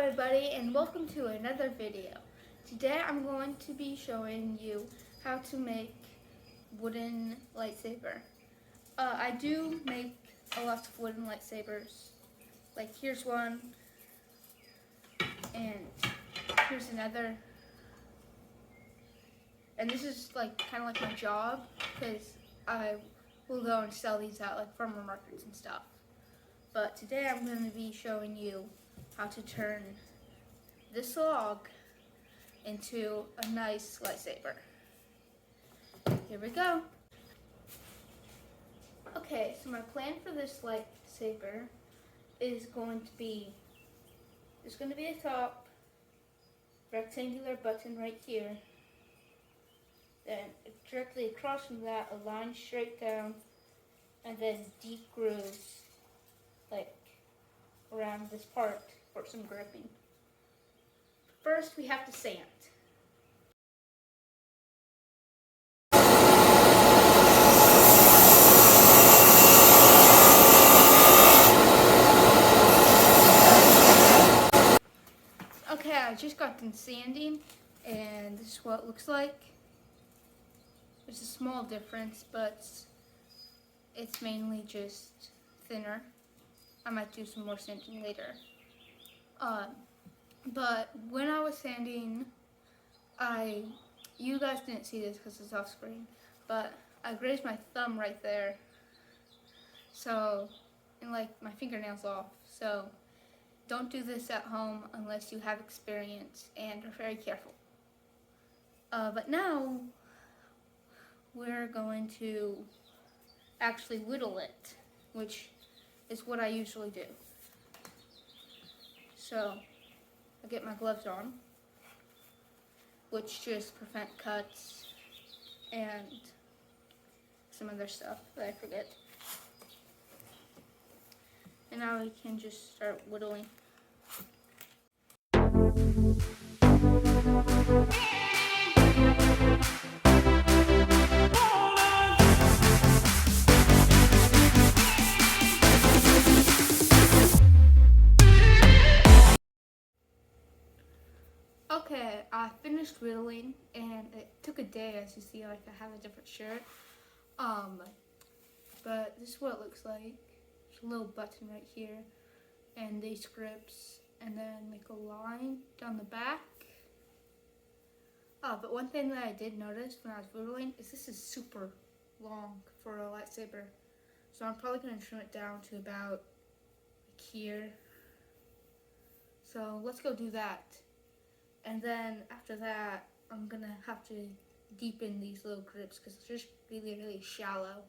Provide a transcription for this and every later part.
everybody, and welcome to another video. Today I'm going to be showing you how to make wooden lightsaber. I do make a lot of wooden lightsabers. Like here's one, and here's another. And this is like kind of like my job, because I will go and sell these at like farmer markets and stuff. But today I'm going to be showing you how to turn this log into a nice lightsaber. Here we go. Okay, so my plan for this lightsaber is going to be, there's going to be a top rectangular button right here. Then directly across from that, a line straight down, and then deep grooves like around this part for some gripping. First, we have to sand. Okay, I just got done sanding, and this is what it looks like. There's a small difference, but it's mainly just thinner. I might do some more sanding later. But when I was sanding, you guys didn't see this because it's off screen, but I grazed my thumb right there. So, and like my fingernails off. So, don't do this at home unless you have experience and are very careful. But now, we're going to actually whittle it, which is what I usually do. So, I get my gloves on, which just prevent cuts and some other stuff that I forget. And now we can just start whittling. Okay, I finished whittling, and it took a day. As you see, like I have a different shirt. But this is what it looks like. There's a little button right here, and these grips, and then like a line down the back. But one thing that I did notice when I was whittling is this is super long for a lightsaber. So I'm probably going to trim it down to about like here. So let's go do that. And then after that, I'm going to have to deepen these little grips because they're just really, really shallow.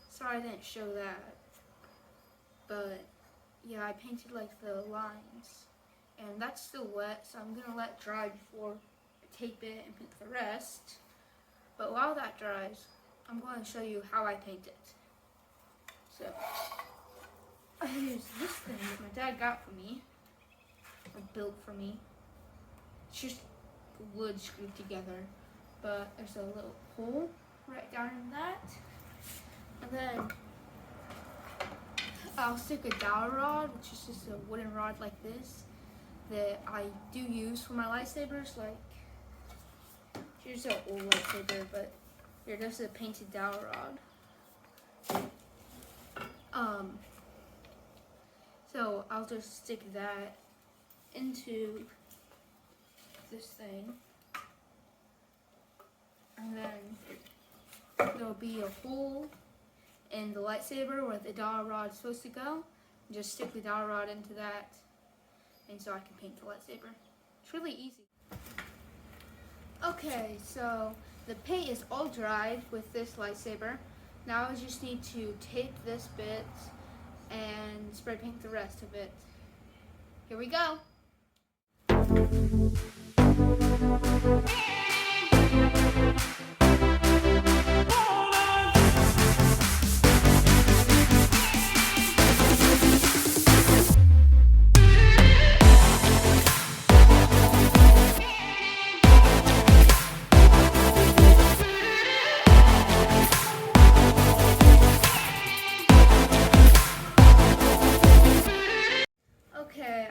Sorry I didn't show that. But yeah, I painted like the lines. And that's still wet, so I'm going to let it dry before I tape it and paint the rest. But while that dries, I'm going to show you how I paint it. So, I use this thing that my dad got for me. Or built for me. It's just wood screwed together, but there's a little hole right down in that, and then I'll stick a dowel rod, which is just a wooden rod like this that I do use for my lightsabers. Like here's an old lightsaber, but here there's a painted dowel rod. So I'll just stick that into this thing, and then there'll be a hole in the lightsaber where the dowel rod is supposed to go. Just stick the dowel rod into that, and so I can paint the lightsaber. It's really easy. Okay, so the paint is all dried with this lightsaber. Now I just need to tape this bit and spray paint the rest of it. Here we go. Okay,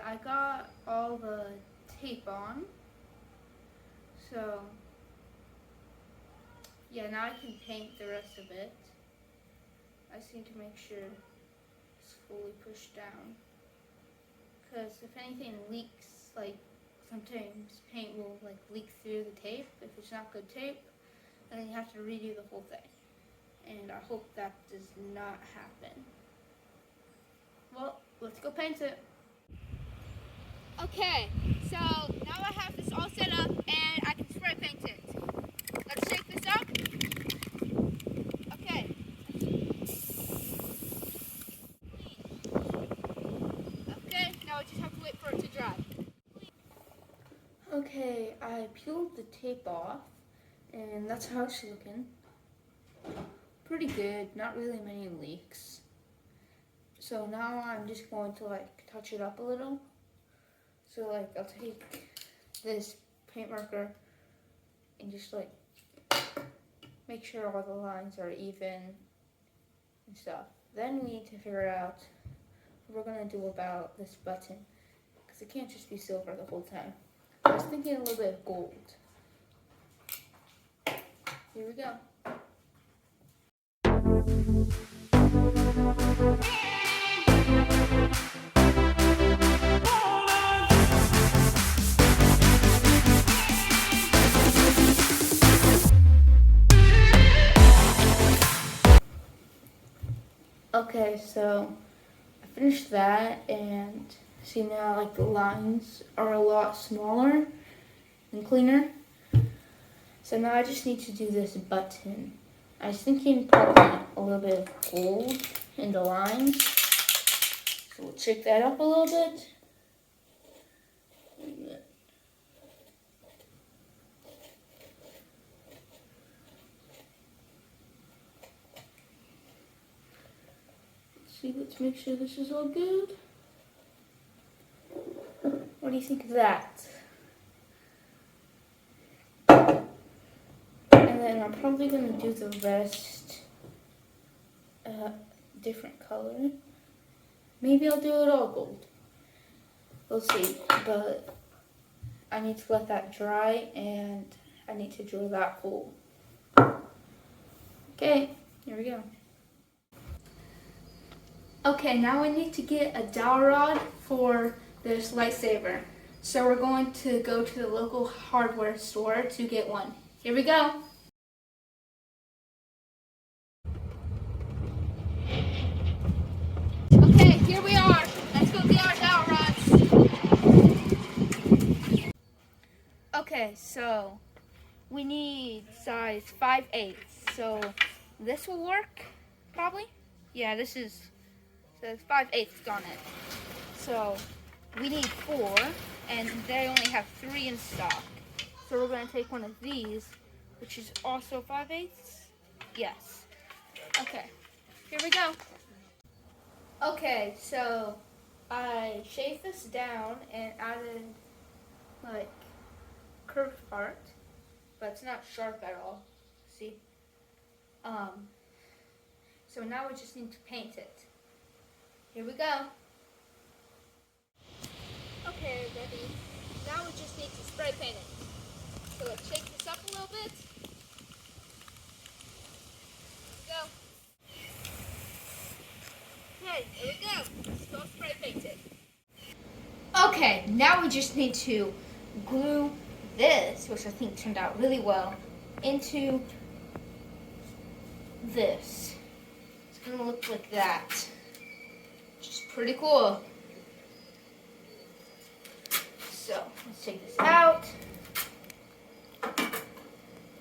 tape on. So yeah, now I can paint the rest of it. I just need to make sure it's fully pushed down. Because if anything leaks, like sometimes paint will like leak through the tape if it's not good tape, and then you have to redo the whole thing. And I hope that does not happen. Well, let's go paint it. Okay, so now I have this all set up and I can spray paint it. Let's shake this up. Okay. Okay, now I just have to wait for it to dry. Okay, I peeled the tape off and that's how it's looking. Pretty good, not really many leaks. So now I'm just going to like touch it up a little. So like I'll take this paint marker and just like make sure all the lines are even and stuff. Then we need to figure out what we're gonna do about this button, because it can't just be silver the whole time. I was thinking a little bit of gold. Here we go. Okay, so I finished that, and see now like the lines are a lot smaller and cleaner. So now I just need to do this button. I was thinking probably a little bit of gold in the lines. So we'll check that up a little bit. Let's make sure this is all good. What do you think of that? And then I'm probably going to do the rest different color. Maybe I'll do it all gold. We'll see. But I need to let that dry and I need to drill that hole. Okay, here we go. Okay, now we need to get a dowel rod for this lightsaber. So we're going to go to the local hardware store to get one. Here we go. Okay, here we are. Let's go get our dowel rods. Okay, so we need size 5/8. So this will work, probably. Yeah, this is. Says 5/8 on it. So we need 4, and they only have 3 in stock. So we're going to take one of these, which is also 5/8. Yes. Okay. Here we go. Okay, so I shaved this down and added like curved part, but it's not sharp at all. See? So now we just need to paint it. Here we go. Okay, ready. Now we just need to spray paint it. So let's shake this up a little bit. Here we go. Okay, here we go. Let's go spray paint it. Okay, now we just need to glue this, which I think turned out really well, into this. It's gonna look like that. Pretty cool. So let's take this out.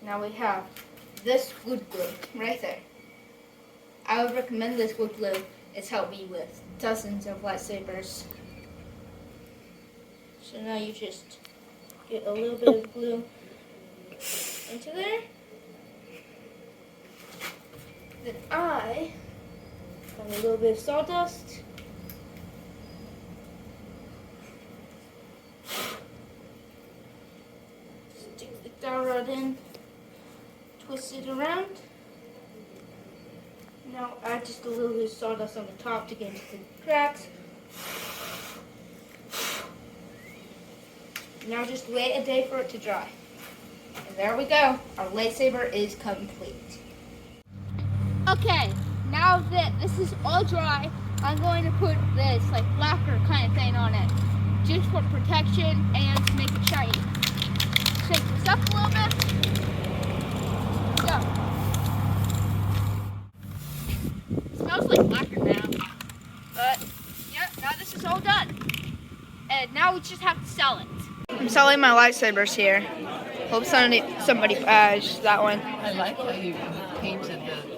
Now we have this wood glue right there. I would recommend this wood glue. It's helped me with dozens of lightsabers. So now you just get a little bit of glue into there. Then I have a little bit of sawdust. Dowel rod in, twist it around. Now add just a little bit of sawdust on the top to get into the cracks. Now just wait a day for it to dry. And there we go. Our lightsaber is complete. Okay, now that this is all dry, I'm going to put this like lacquer kind of thing on it, just for protection and to make it shiny. Shake this up a little bit. Go. It smells like lacquer now, but yeah, now this is all done. And now we just have to sell it. I'm selling my lightsabers here. Hope somebody buys that one. I like how you painted the